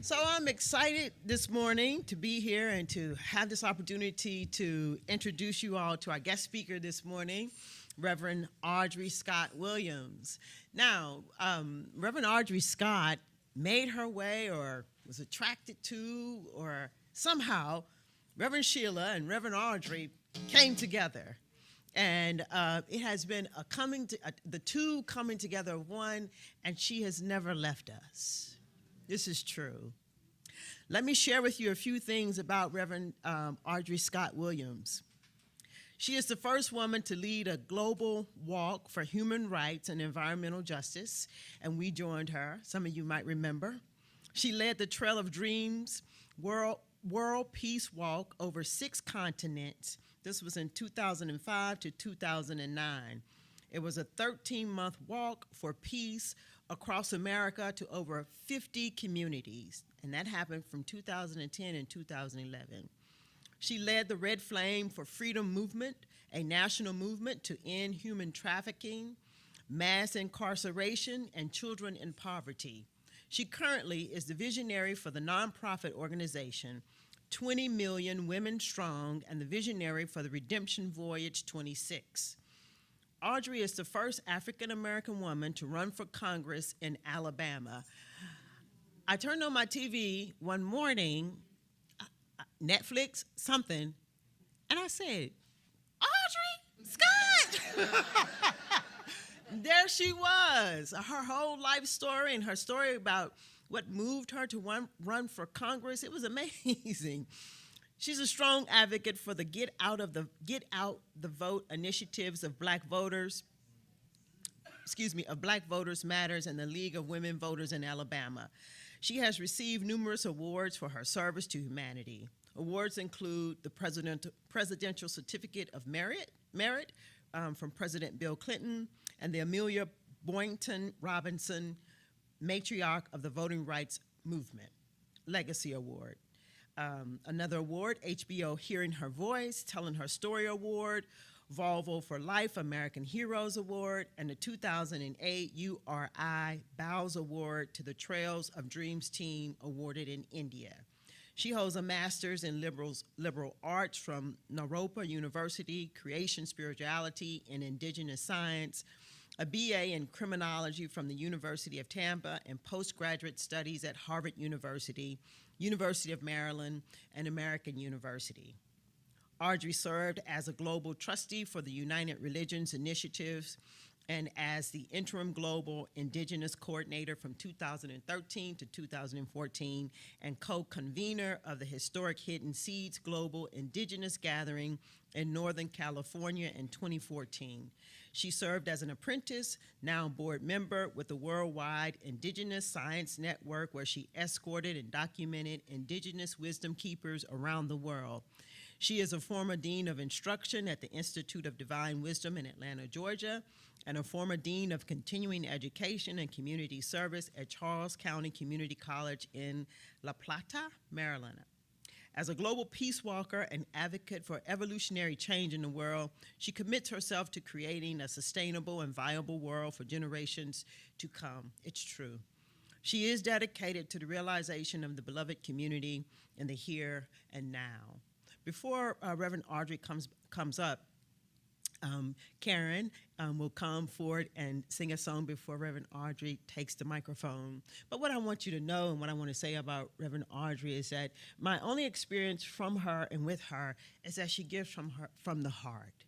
So I'm excited this morning to be here and to have this opportunity to introduce you all to our guest speaker this morning, Reverend Audri Scott Williams. Now, Reverend Audri Scott made her way or was attracted to or somehow Reverend Sheila and Reverend Audri came together. And it has been the two coming together of one, and she has never left us. This is true. Let me share with you a few things about Reverend Audri Scott Williams. She is the first woman to lead a global walk for human rights and environmental justice, and we joined her. Some of you might remember. She led the Trail of Dreams World Peace Walk over 6 continents. This was in 2005 to 2009. It was a 13-month walk for peace across America to over 50 communities, and that happened from 2010 and 2011. She led the Red Flame for Freedom movement, a national movement to end human trafficking, mass incarceration, and children in poverty. She currently is the visionary for the nonprofit organization 20 Million Women Strong and the visionary for the Redemption Voyage 26. Audri is the first African-American woman to run for Congress in Alabama. I turned on my TV one morning, Netflix, something, and I said, Audri Scott! There she was, her whole life story and her story about what moved her to run for Congress. It was amazing. She's a strong advocate for the Get Out the Vote initiatives of Black Voters Matters and the League of Women Voters in Alabama. She has received numerous awards for her service to humanity. Awards include the Presidential Certificate of Merit from President Bill Clinton and the Amelia Boynton Robinson Matriarch of the Voting Rights Movement Legacy Award. Another award, HBO Hearing Her Voice, Telling Her Story Award, Volvo for Life American Heroes Award, and the 2008 URI Bowles Award to the Trails of Dreams team awarded in India. She holds a master's in liberal arts from Naropa University, creation, spirituality, and indigenous science, a BA in criminology from the University of Tampa, and postgraduate studies at Harvard University, University of Maryland, and American University. Audri served as a global trustee for the United Religions Initiatives and as the interim global indigenous coordinator from 2013 to 2014 and co-convener of the historic Hidden Seeds Global Indigenous Gathering in Northern California in 2014. She served as an apprentice, now board member with the Worldwide Indigenous Science Network, where she escorted and documented indigenous wisdom keepers around the world. She is a former dean of instruction at the Institute of Divine Wisdom in Atlanta, Georgia, and a former dean of continuing education and community service at Charles County Community College in La Plata, Maryland. As a global peace walker and advocate for evolutionary change in the world, she commits herself to creating a sustainable and viable world for generations to come. It's true. She is dedicated to the realization of the beloved community in the here and now. Before Reverend Audri comes up, Karen will come forward and sing a song before Reverend Audri takes the microphone. But what I want you to know and what I want to say about Reverend Audri is that my only experience from her and with her is that she gives from the heart,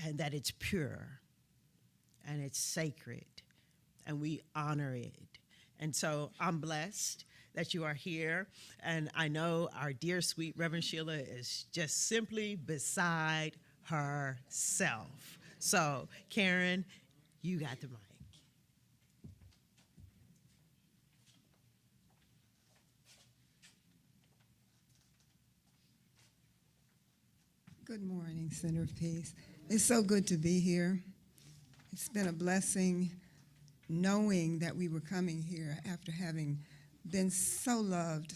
and that it's pure, and it's sacred, and we honor it. And so I'm blessed that you are here, and I know our dear, sweet Reverend Sheila is just simply beside herself. So, Karen, you got the mic. Good morning, Center of Peace. It's so good to be here. It's been a blessing knowing that we were coming here after having been so loved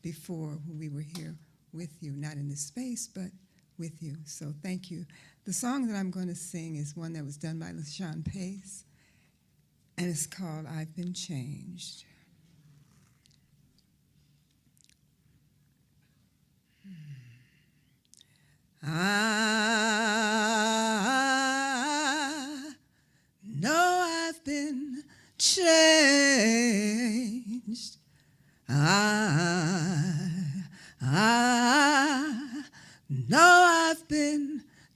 before when we were here with you, not in this space, but with you. So thank you. The song that I'm going to sing is one that was done by LaShawn Pace, and it's called I've Been Changed.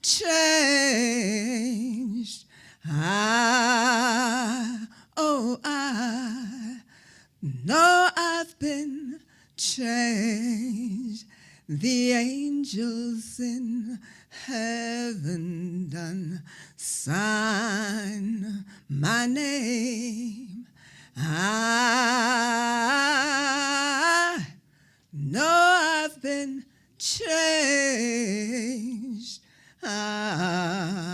changed. I know I've been changed. The angels in heaven done sign my name. I know I've been changed. I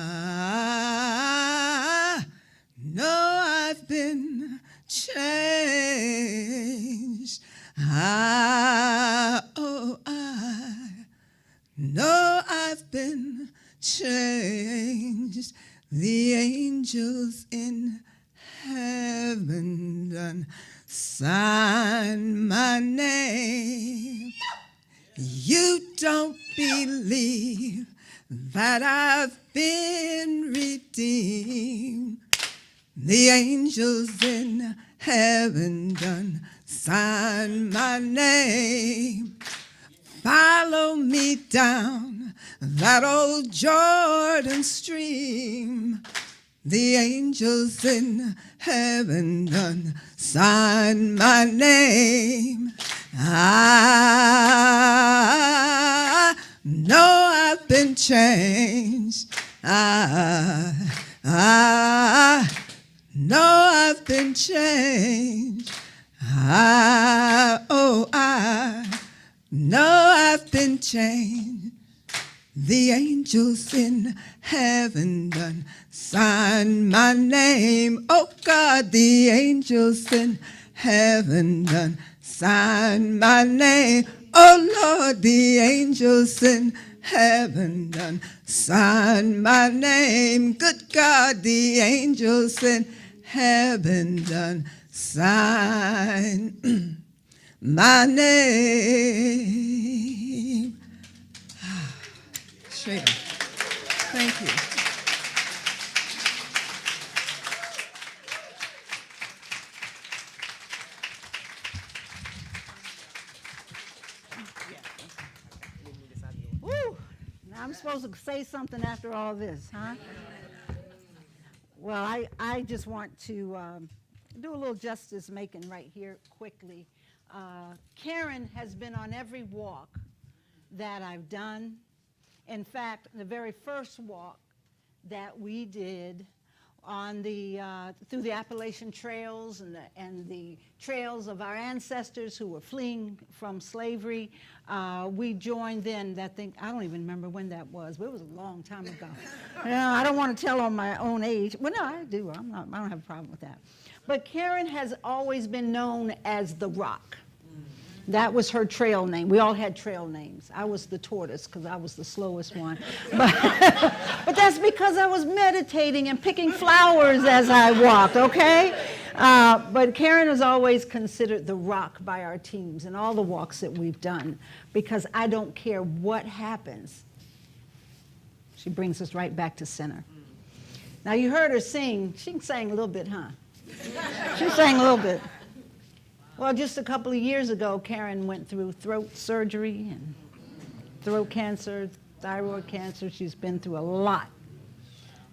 know I've been changed. I know I've been changed. The angels in heaven done sign my name. You don't believe that I've been redeemed. The angels in heaven done sign my name. Follow me down that old Jordan stream. The angels in heaven done sign my name. I know I've been changed. I know I've been changed. I know I've been changed. The angels in heaven done sign my name. Oh God, the angels in heaven done sign my name. Oh Lord, the angels in heaven done sign my name. Good God, the angels in heaven done sign my name. Straight up. Thank you. Woo! Now I'm supposed to say something after all this, huh? Well, I just want to do a little justice making right here quickly. Karen has been on every walk that I've done. In fact, the very first walk that we did on the through the Appalachian trails and the trails of our ancestors who were fleeing from slavery, we joined then that thing. I don't even remember when that was, but it was a long time ago. I don't want to tell on my own age. Well, no, I do. I don't have a problem with that. But Karen has always been known as the Rock. That was her trail name. We all had trail names. I was the tortoise because I was the slowest one. But that's because I was meditating and picking flowers as I walked, okay? But Karen is always considered the rock by our teams and all the walks that we've done because I don't care what happens. She brings us right back to center. Now, you heard her sing. She sang a little bit, huh? She sang a little bit. Well, just a couple of years ago, Karen went through throat surgery and throat cancer, thyroid cancer. She's been through a lot.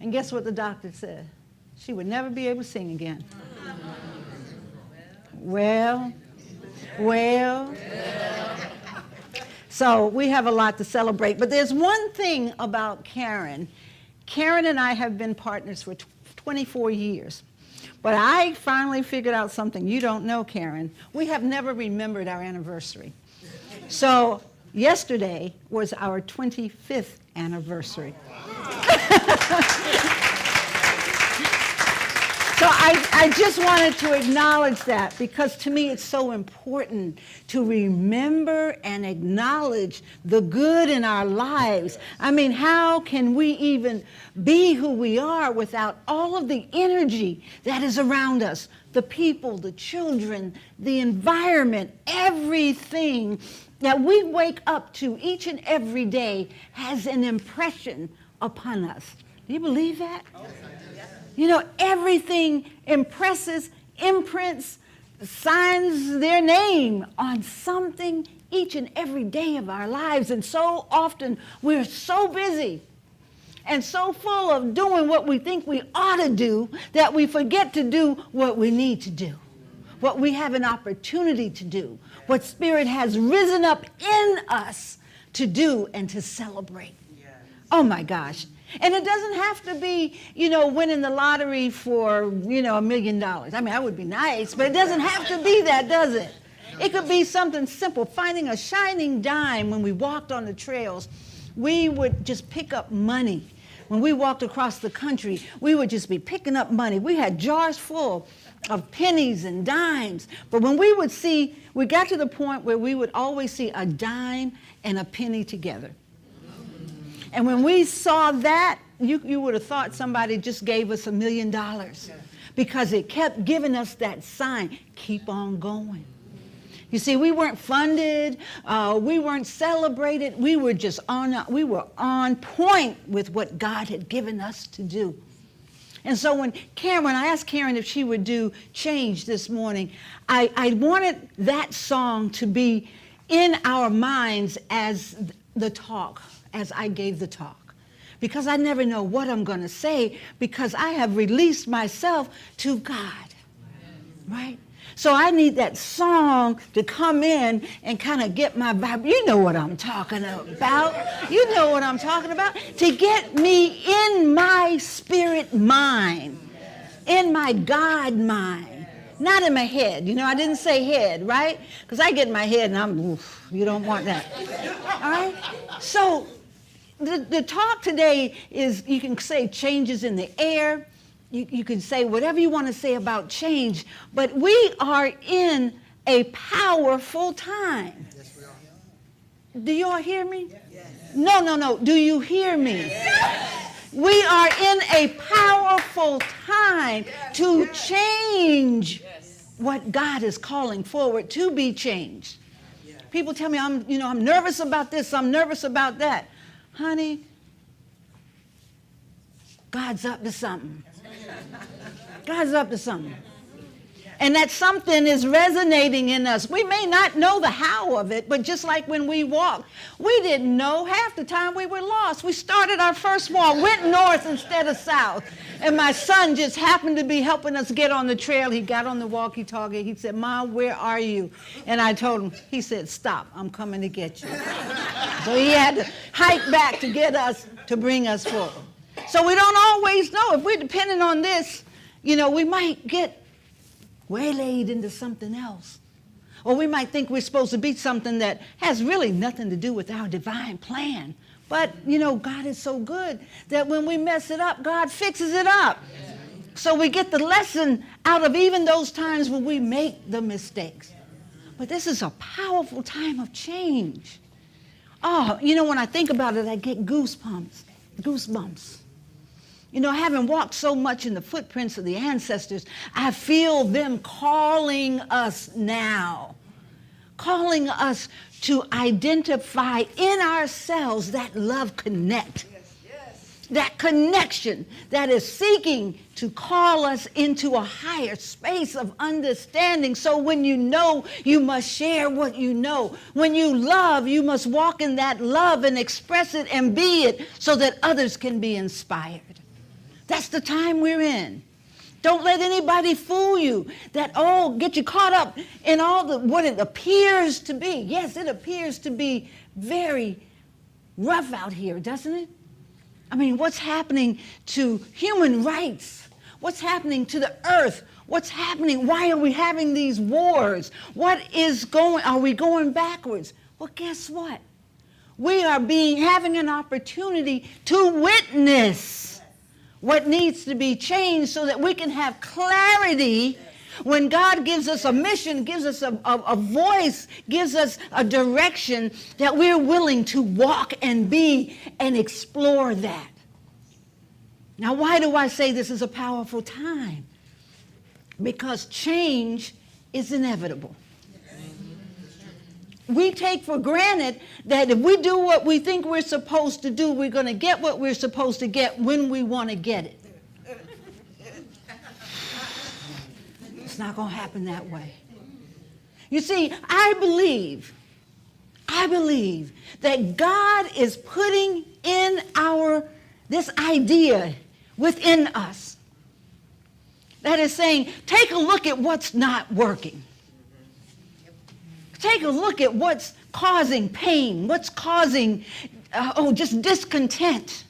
And guess what the doctor said? She would never be able to sing again. Well. So we have a lot to celebrate. But there's one thing about Karen. Karen and I have been partners for 24 years. But I finally figured out something you don't know, Karen. We have never remembered our anniversary. So yesterday was our 25th anniversary. So I just wanted to acknowledge that because to me it's so important to remember and acknowledge the good in our lives. I mean, how can we even be who we are without all of the energy that is around us? The people, the children, the environment, everything that we wake up to each and every day has an impression upon us. Do you believe that? You know, everything impresses, imprints, signs their name on something each and every day of our lives. And so often we're so busy and so full of doing what we think we ought to do that we forget to do what we need to do, what we have an opportunity to do, what Spirit has risen up in us to do and to celebrate. Oh my gosh. And it doesn't have to be, winning the lottery for, $1 million. I mean, that would be nice, but it doesn't have to be that, does it? It could be something simple, finding a shining dime when we walked on the trails. We would just pick up money. When we walked across the country, we would just be picking up money. We had jars full of pennies and dimes. But when we got to the point where we would always see a dime and a penny together. And when we saw that, you would have thought somebody just gave us $1 million, because it kept giving us that sign, keep on going. You see, we weren't funded, we weren't celebrated, we were just on point with what God had given us to do. And so when I asked Karen if she would do Change this morning, I wanted that song to be in our minds as the talk, as I gave the talk. Because I never know what I'm going to say, because I have released myself to God, right? So I need that song to come in and kind of get my vibe. You know what I'm talking about. You know what I'm talking about. To get me in my spirit mind, in my God mind, not in my head. I didn't say head, right? Because I get in my head and you don't want that. All right? So the talk today is, you can say changes in the air. You can say whatever you want to say about change, but we are in a powerful time. Yes, we are. Do you all hear me? Yes. No. Do you hear me? Yes. We are in a powerful time to change what God is calling forward to be changed. People tell me I'm nervous about this, I'm nervous about that. Honey, God's up to something. God's up to something. And that something is resonating in us. We may not know the how of it, but just like when we walked, we didn't know. Half the time we were lost. We started our first walk, went north instead of south. And my son just happened to be helping us get on the trail. He got on the walkie-talkie. He said, Mom, where are you? And I told him, he said, stop, I'm coming to get you. So he had to hike back to get us, to bring us forward. So we don't always know. If we're dependent on this, we might get waylaid into something else. Or we might think we're supposed to be something that has really nothing to do with our divine plan. But, God is so good that when we mess it up, God fixes it up. So we get the lesson out of even those times when we make the mistakes. But this is a powerful time of change. Oh, when I think about it, I get goosebumps. Having walked so much in the footprints of the ancestors, I feel them calling us now, calling us to identify in ourselves that love connect, that connection that is seeking to call us into a higher space of understanding. So when you know, you must share what you know. When you love, you must walk in that love and express it and be it so that others can be inspired. That's the time we're in. Don't let anybody fool you that, get you caught up in what it appears to be. Yes, it appears to be very rough out here, doesn't it? I mean, what's happening to human rights? What's happening to the earth? What's happening? Why are we having these wars? Are we going backwards? Well, guess what? We are having an opportunity to witness what needs to be changed so that we can have clarity when God gives us a mission, gives us a voice, gives us a direction, that we're willing to walk and be and explore that. Now, why do I say this is a powerful time? Because change is inevitable. We take for granted that if we do what we think we're supposed to do, we're going to get what we're supposed to get when we want to get it. It's not going to happen that way. You see, I believe that God is putting in our this idea within us that is saying, take a look at what's not working. Take a look at what's causing pain, what's causing, just discontent.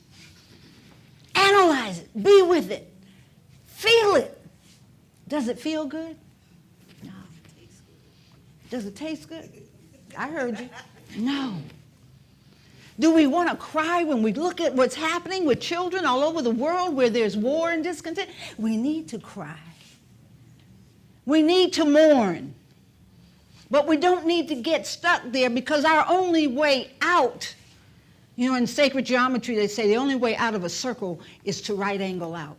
Analyze it, be with it, feel it. Does it feel good? No. Does it taste good? I heard you. No. Do we want to cry when we look at what's happening with children all over the world where there's war and discontent? We need to cry. We need to mourn. But we don't need to get stuck there, because our only way out, you know, in sacred geometry they say the only way out of a circle is to right angle out.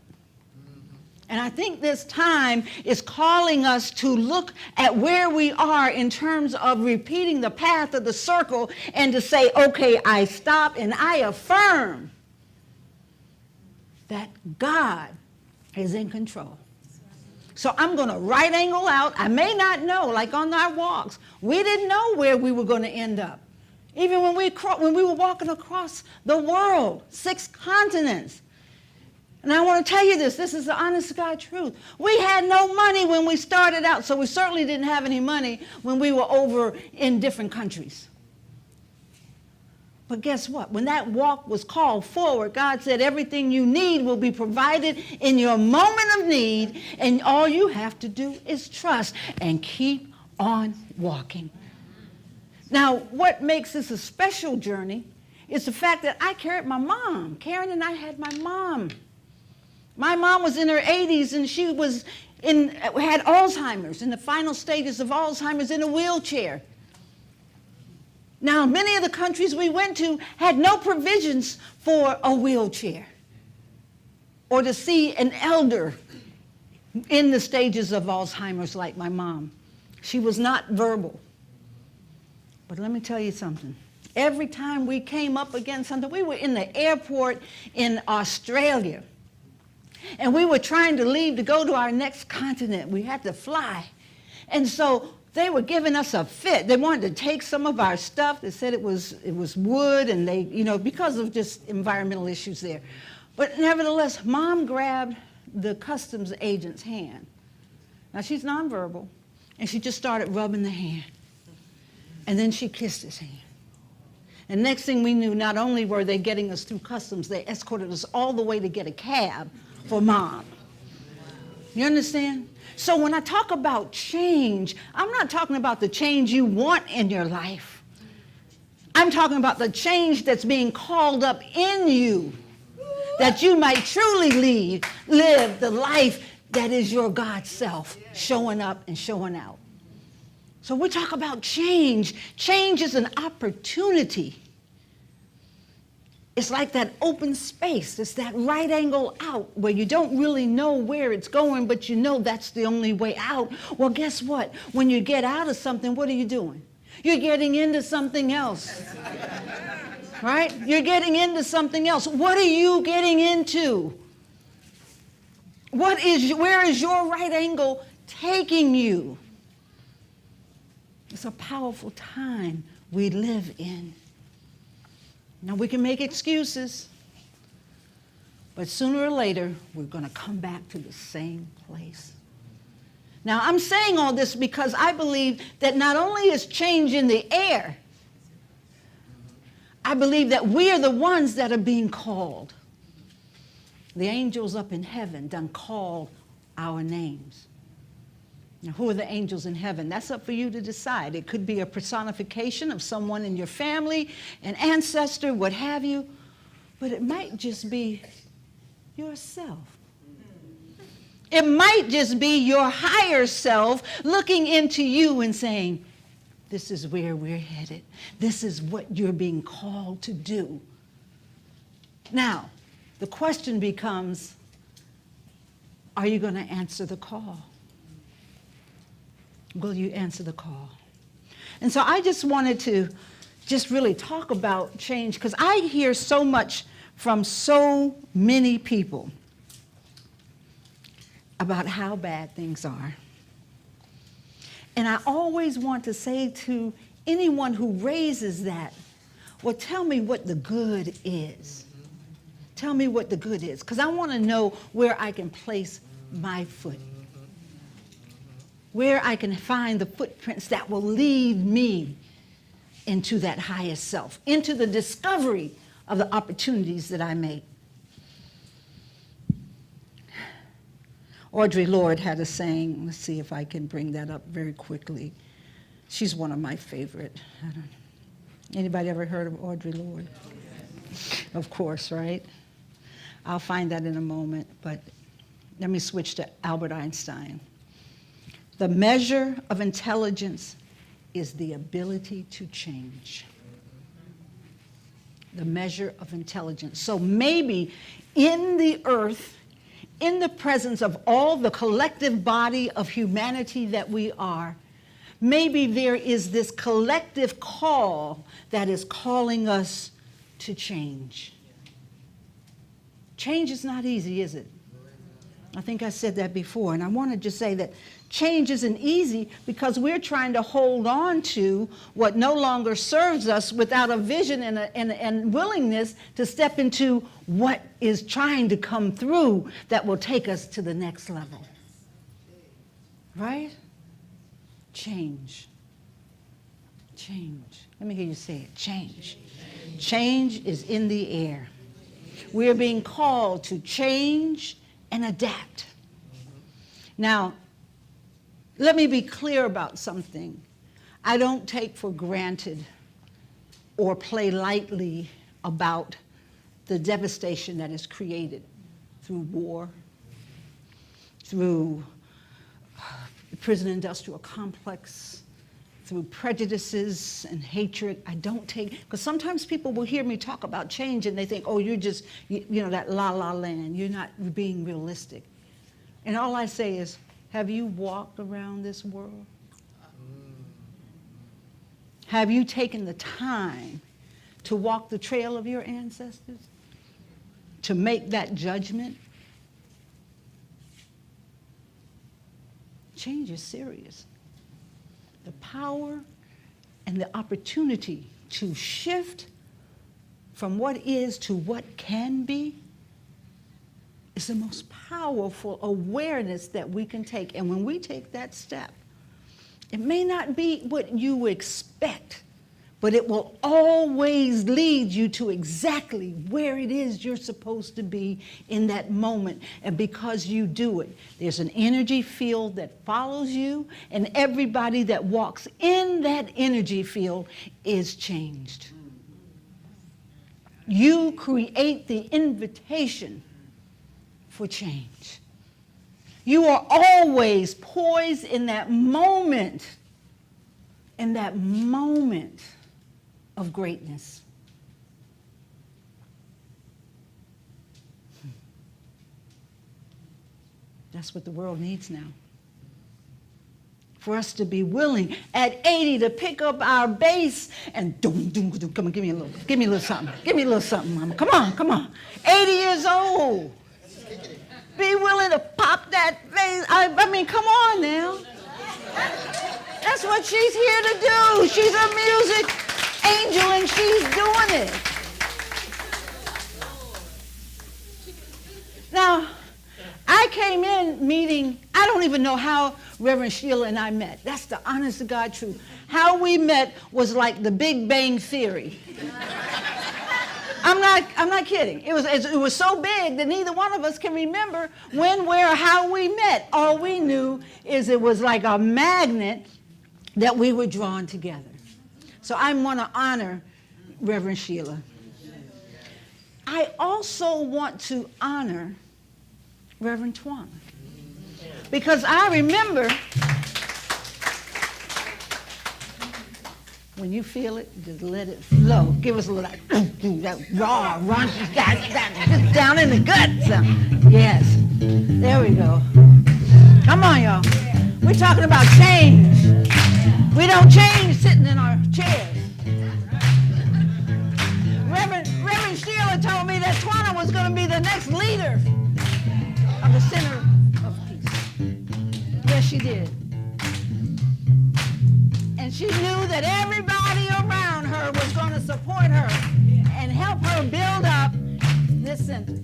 And I think this time is calling us to look at where we are in terms of repeating the path of the circle and to say, okay, I stop and I affirm that God is in control. So I'm going to right angle out. I may not know, like on our walks, we didn't know where we were going to end up. Even when we were walking across the world, 6 continents. And I want to tell you this is the honest to God truth. We had no money when we started out, so we certainly didn't have any money when we were over in different countries. But guess what? When that walk was called forward, God said everything you need will be provided in your moment of need, and all you have to do is trust and keep on walking. Now, what makes this a special journey is the fact that I carried my mom. Karen and I had my mom. My mom was in her 80s, and she had Alzheimer's, in the final stages of Alzheimer's, in a wheelchair. Now, many of the countries we went to had no provisions for a wheelchair or to see an elder in the stages of Alzheimer's like my mom. She was not verbal. But let me tell you something. Every time we came up against something, we were in the airport in Australia, and we were trying to leave to go to our next continent. We had to fly. And so they were giving us a fit. They wanted to take some of our stuff. They said it was wood, and they, because of just environmental issues there. But nevertheless, Mom grabbed the customs agent's hand. Now, she's nonverbal, and she just started rubbing the hand. And then she kissed his hand. And next thing we knew, not only were they getting us through customs, they escorted us all the way to get a cab for Mom. You understand? So when I talk about change, I'm not talking about the change you want in your life. I'm talking about the change that's being called up in you, that you might truly live the life that is your God self, showing up and showing out. So we talk about change. Change is an opportunity. It's like that open space. It's that right angle out where you don't really know where it's going, but you know that's the only way out. Well, guess what? When you get out of something, what are you doing? You're getting into something else. Right? You're getting into something else. What are you getting into? Where is your right angle taking you? It's a powerful time we live in. Now, we can make excuses, but sooner or later, we're going to come back to the same place. Now, I'm saying all this because I believe that not only is change in the air, I believe that we are the ones that are being called. The angels up in heaven done called our names. Now, who are the angels in heaven? That's up for you to decide. It could be a personification of someone in your family, an ancestor, what have you, but it might just be yourself. It might just be your higher self looking into you and saying, this is where we're headed. This is what you're being called to do. Now, the question becomes, are you going to answer the call? Will you answer the call? And so I just wanted to just really talk about change, because I hear so much from so many people about how bad things are. And I always want to say to anyone who raises that, well, tell me what the good is. Tell me what the good is, because I want to know where I can place my foot, where I can find the footprints that will lead me into that highest self, into the discovery of the opportunities that I make. Audri Lorde had a saying. Let's see if I can bring that up very quickly. She's one of my favorite. Anybody ever heard of Audri Lorde? Of course, right? I'll find that in a moment, but let me switch to Albert Einstein. The measure of intelligence is the ability to change. The measure of intelligence. So maybe in the earth, in the presence of all the collective body of humanity that we are, maybe there is this collective call that is calling us to change. Change is not easy, is it? I think I said that before, and I want to just say that change isn't easy because we're trying to hold on to what no longer serves us without a vision and willingness to step into what is trying to come through that will take us to the next level. Right? Change. Change. Let me hear you say it. Change. Change is in the air. We are being called to change and adapt. Now, let me be clear about something. I don't take for granted or play lightly about the devastation that is created through war, through the prison industrial complex, through prejudices and hatred. I don't take, because sometimes people will hear me talk about change and they think, oh, you're just, you know, that la-la land. You're not being realistic. And all I say is, have you walked around this world? Have you taken the time to walk the trail of your ancestors? To make that judgment? Change is serious. The power and the opportunity to shift from what is to what can be is the most powerful awareness that we can take. And when we take that step, it may not be what you expect, but it will always lead you to exactly where it is you're supposed to be in that moment. And because you do it, there's an energy field that follows you, and everybody that walks in that energy field is changed. You create the invitation for change. You are always poised in that moment of greatness. That's what the world needs now. For us to be willing at 80 to pick up our bass and come on, give me a little something. Give me a little something, mama. Come on. 80 years old. Be willing to pop that bass. I mean, come on now. That's what she's here to do. She's a music angel and she's doing it. Now, I came in meeting, I don't even know how Reverend Sheila and I met. That's the honest to God truth. How we met was like the Big Bang Theory. I'm not kidding. It was so big that neither one of us can remember when, where, or how we met. All we knew is it was like a magnet that we were drawn together. So I want to honor Reverend Sheila. I also want to honor Reverend Twana. Because I remember when you feel it, just let it flow. Give us a little that raw, raunchy, just down in the guts. Yes. There we go. Come on, y'all. We're talking about change. We don't change sitting in our chairs. Reverend Sheila told me that Twana was going to be the next leader of the Center of Peace. Yes, she did. And she knew that everybody around her was going to support her and help her build up this center.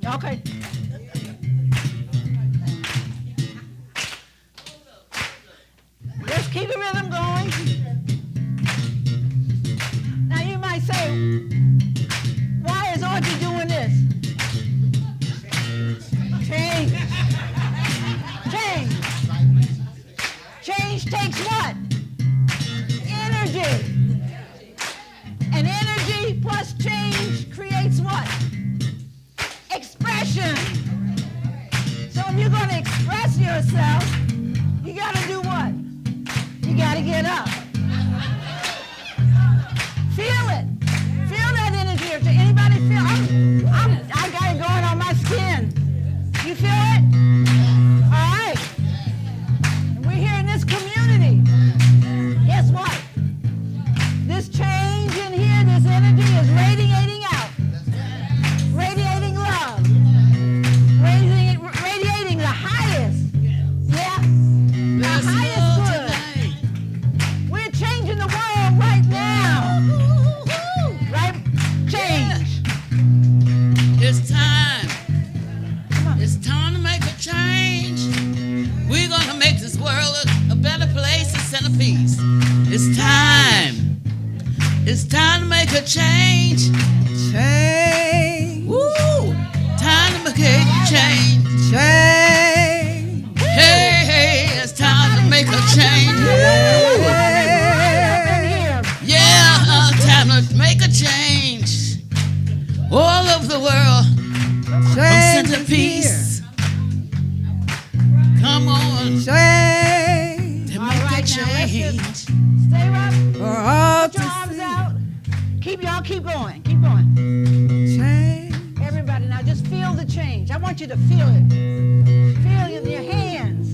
Okay. Let's keep the rhythm going. Now you might say, why is Audrey doing this? Change. Change. Change takes what? Energy. And energy plus change creates what? Expression. So if you're going to express yourself, you got to do what? You got to get up. Feel it. Feel that energy. Anybody feel? I got it going on my skin. You feel it? All right. And we're here in this community. Guess what? This change in here, this energy is radiating out. Radiating love. Radiating the highest. Yeah? The highest good. We're changing the world right now. Right? Change. It's time. It's time to make a change. We're going to make this world a better place instead of peace. It's time. It's time to make a change. Change. Woo! Time to make a change. Change. Hey, hey, it's time to make a change. Yeah, time to make a change. All over the world. From Change center is peace. Come on. Change. To All make a right, now let's change. just stay up. For all Put your to arms see. out. Keep going. Keep going. Change. Everybody, now just feel the change. I want you to feel it. Feel it in your hands.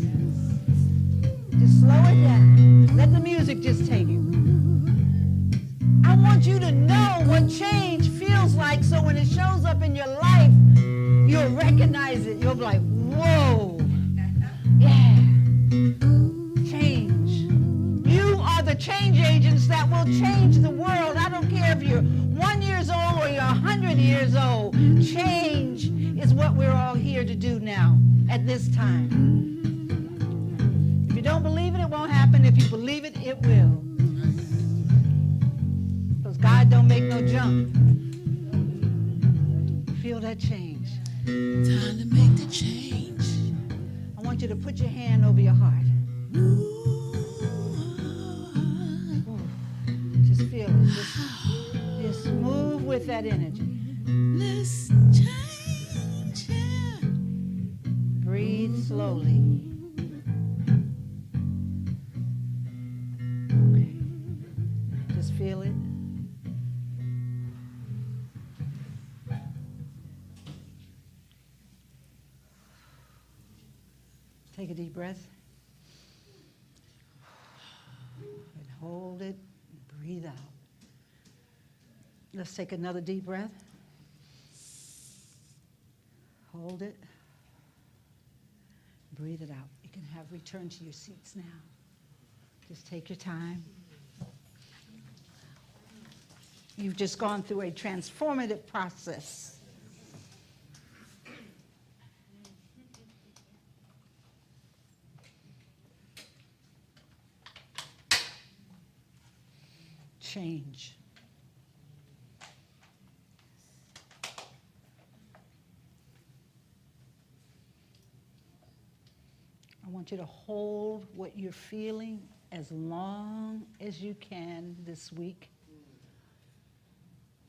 Just slow it down. Let the music just take it. I want you to know what change feels like so when it shows up in your life, you'll recognize it. You'll be like, whoa. Yeah. Change. You are the change agents that will change the world. I don't care if you're 1 year old or you're 100 years old. Change is what we're all here to do now at this time. If you don't believe it, it won't happen. If you believe it, it will. Because God don't make no junk. Feel that change. Time to make the change. I want you to put your hand over your heart. Just feel it. Just move with that energy. Let's change. Yeah. Breathe slowly. Okay. Just feel it. Take a deep breath. And hold it. Breathe out. Let's take another deep breath. Hold it. Breathe it out. You can have return to your seats now. Just take your time. You've just gone through a transformative process. Change. I want you to hold what you're feeling as long as you can this week.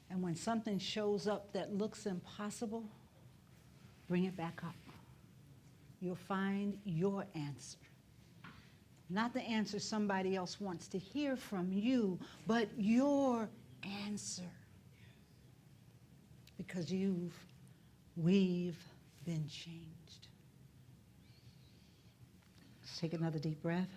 And when something shows up that looks impossible, bring it back up. You'll find your answer. Not the answer somebody else wants to hear from you, but your answer. Because we've been changed. Let's take another deep breath.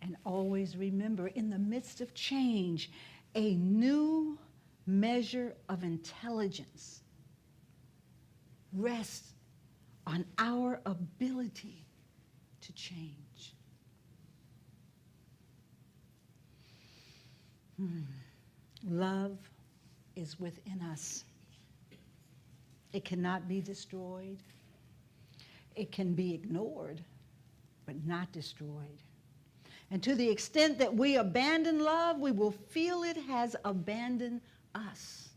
And always remember, in the midst of change, a new measure of intelligence rests on our ability to change. Love is within us. It cannot be destroyed. It can be ignored, but not destroyed. And to the extent that we abandon love, we will feel it has abandoned us.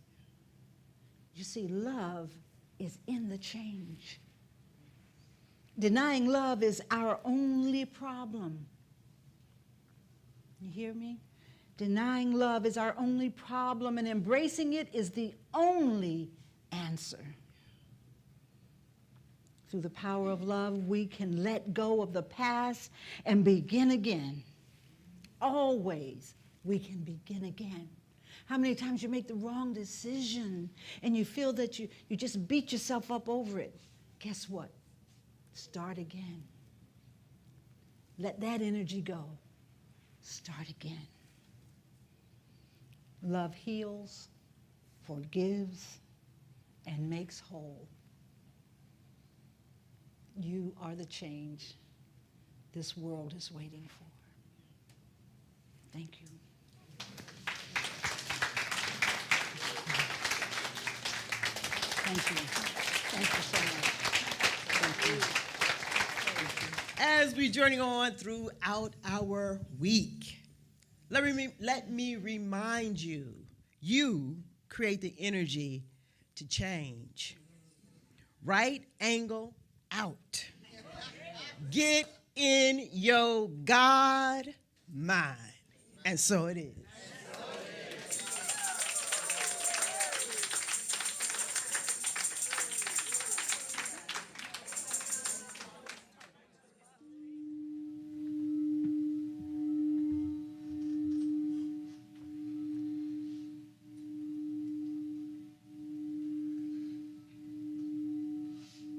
You see, love is in the change. Denying love is our only problem. You hear me? Denying love is our only problem, and embracing it is the only answer. Through the power of love, we can let go of the past and begin again. Always, we can begin again. How many times you make the wrong decision and you feel that you just beat yourself up over it? Guess what? Start again. Let that energy go. Start again. Love heals, forgives, and makes whole. You are the change this world is waiting for. Thank you. Thank you. Thank you so much. Thank you. As we journey on throughout our week, let me remind you, you create the energy to change. Right angle out. Get in your God mind. And so it is.